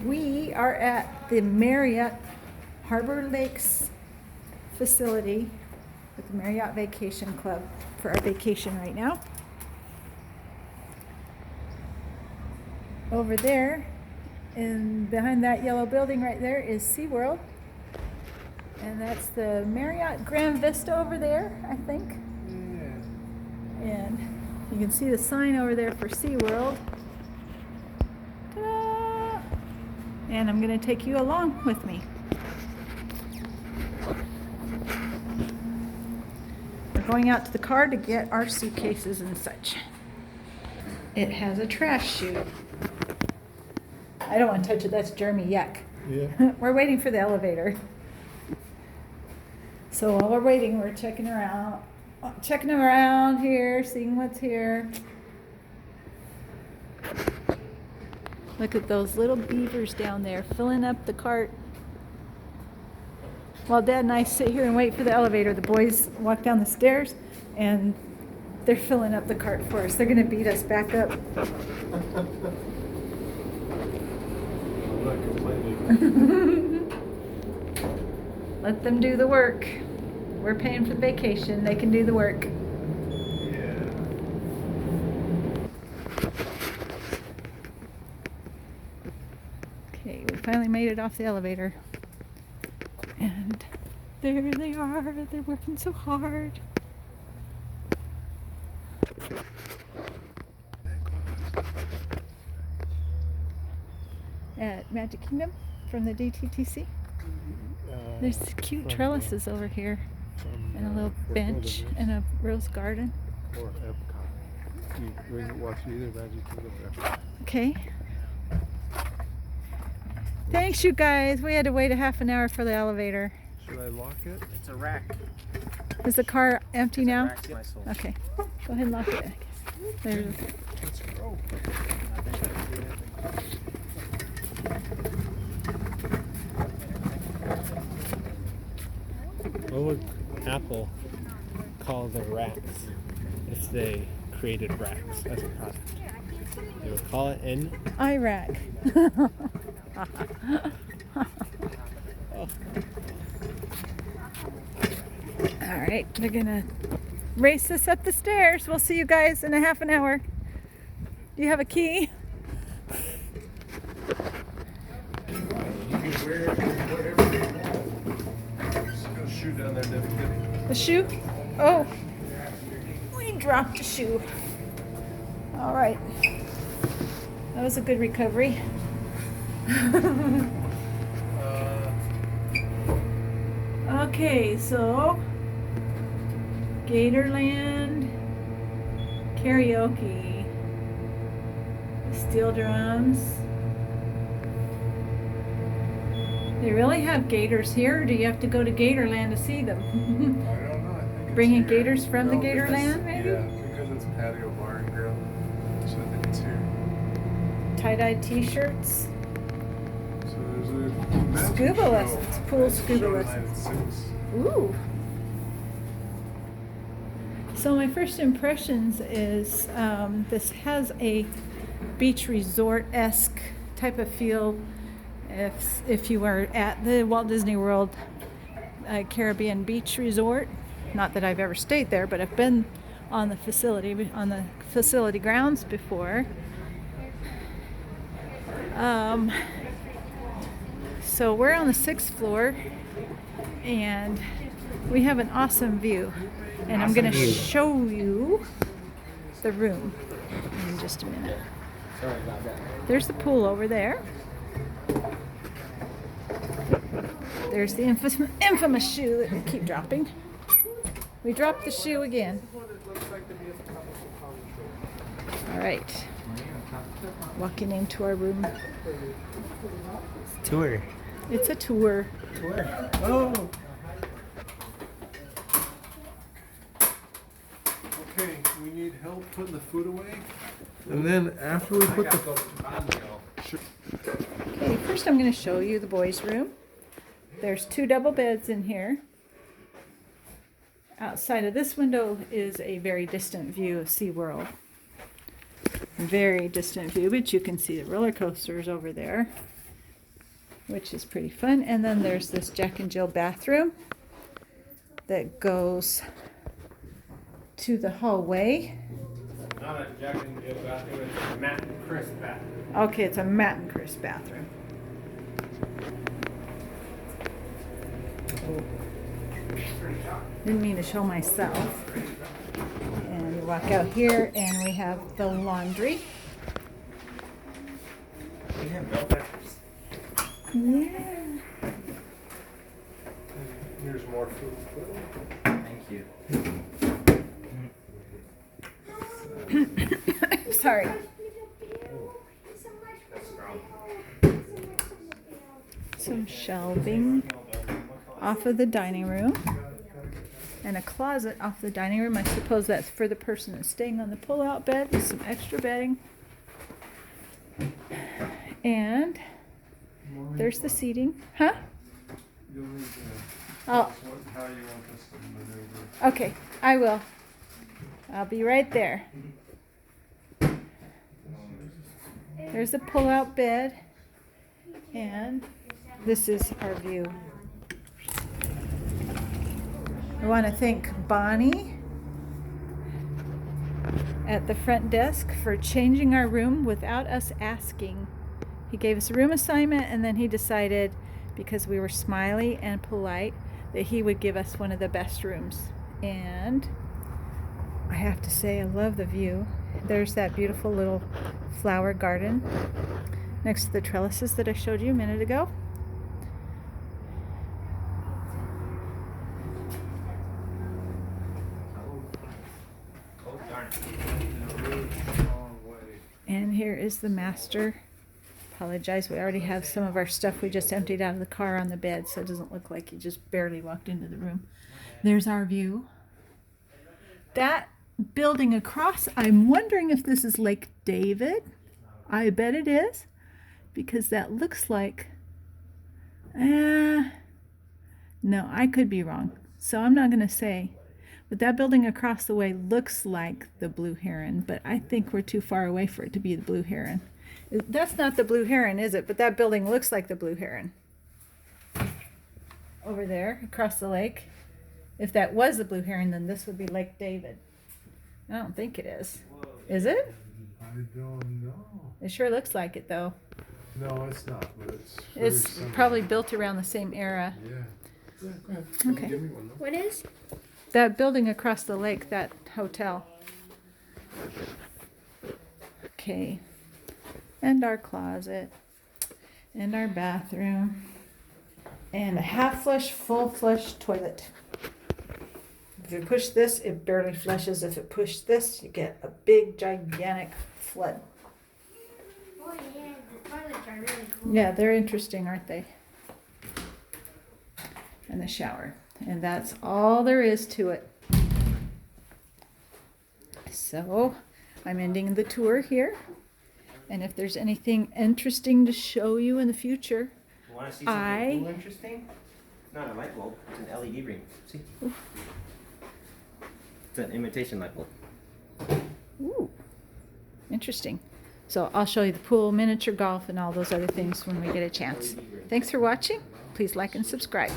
We are at the Marriott Harbor Lakes facility with the Marriott Vacation Club for our vacation right now. Over there, and behind that yellow building right there is SeaWorld. And that's the Marriott Grand Vista over there, I think. Yeah. And you can see the sign over there for SeaWorld. Ta-da! And I'm going to take you along with me. We're going out to the car to get our suitcases and such. It has a trash chute. I don't want to touch it, that's germy, yuck. Yeah. We're waiting for the elevator. So while we're waiting, we're checking around here, seeing what's here. Look at those little beavers down there filling up the cart. While Dad and I sit here and wait for the elevator, the boys walk down the stairs and they're filling up the cart for us. They're going to beat us back up. I'm not complaining. Let them do the work. We're paying for the vacation. They can do the work. Yeah. Okay, we finally made it off the elevator. And there they are. They're working so hard. At Magic Kingdom from the DTTC. There's cute trellises over here, and a little bench and a rose garden. Or Epcot. We didn't watch either Magic Kingdom or Epcot. Okay. Thanks, you guys. We had to wait a half an hour for the elevator. Should I lock it? It's a rack. Is the car empty now? Rack's my soul. Okay. Go ahead and lock it. I guess. There's. Let's go. What would Apple call the racks if they created racks as a product? They would call it an Iraq. All right, we're gonna race this up the stairs. We'll see you guys in a half an hour. Do you have a key? Shoe down there, Debbie. The shoe? Oh, we dropped a shoe. All right, that was a good recovery. Okay, so Gatorland karaoke, steel drums. They really have gators here, or do you have to go to Gatorland to see them? I don't know. I think Bringing it's here. gators from the No, because- Gatorland, maybe? Yeah, because it's patio bar and grill. So I think it's here. Tie-dye t-shirts. So there's a magic Scuba show. lessons, pool Magic scuba show lessons. tonight at 6. Ooh. So my first impressions is this has a beach resort-esque type of feel. If you were at the Walt Disney World Caribbean Beach Resort, not that I've ever stayed there, but I've been on the facility grounds before. So we're on the 6th floor, and we have an awesome view. And I'm going to show you the room in just a minute. Sorry about that. There's the pool over there. There's the infamous shoe that we keep dropping. We dropped the shoe again. All right. Walking into our room. tour. It's a tour. Oh! Okay, we need help putting the food away. And then after we put the Okay, first I'm going to show you the boys' room. There's 2 double beds in here. Outside of this window is a very distant view of SeaWorld. very distant view, but you can see the roller coasters over there, which is pretty fun. And then there's this Jack and Jill bathroom that goes to the hallway. Not a Jack and Jill bathroom, it's a Matt and Chris bathroom. Okay, it's a Matt and Chris bathroom. Didn't mean to show myself. And you walk out here and we have the laundry. We have bell peppers. Yeah. Here's more food. Thank you. Sorry. That's strong. Some shelving off of the dining room. And a closet off the dining room. I suppose that's for the person that's staying on the pull-out bed with some extra bedding. And there's the seating. Huh? You'll need to Oh, tell us how you want this to maneuver. okay. I will. I'll be right there. There's the pull-out bed. And this is our view. I want to thank Bonnie at the front desk for changing our room without us asking. He gave us a room assignment and then he decided, because we were smiley and polite, that he would give us one of the best rooms. And I have to say, I love the view. There's that beautiful little flower garden next to the trellises that I showed you a minute ago. Oh, darn it. And here is the master. Apologize, we already have some of our stuff we just emptied out of the car on the bed, so it doesn't look like you just barely walked into the room. There's our view. That building across, I'm wondering if this is Lake David. I bet it is, because that looks like, no, I could be wrong. So I'm not going to say. But that building across the way looks like the Blue Heron, but I think we're too far away for it to be the Blue Heron. That's not the Blue Heron, is it? But that building looks like the Blue Heron. Over there, across the lake. If that was the Blue Heron, then this would be Lake David. I don't think it is. Is it? I don't know. It sure looks like it, though. No, it's not, but it's very It's similar. probably built around the same era. Yeah. Yeah, go ahead. Okay. Give me one. though. What is? That building across the lake, that hotel. Okay. And our closet. And our bathroom. And a half flush, full flush toilet. If you push this, it barely flushes. If it push this, you get a big, gigantic flood. Oh yeah, the toilets are really cool. Yeah, they're interesting, aren't they? And the shower. And that's all there is to it. So, I'm ending the tour here. And if there's anything interesting to show you in the future, You want to see something I- cool interesting? It's not a light bulb. It's an LED ring. See? It's an imitation light bulb. ooh, interesting. So I'll show you the pool, miniature golf, and all those other things when we get a chance. Thanks for watching. Please like and subscribe.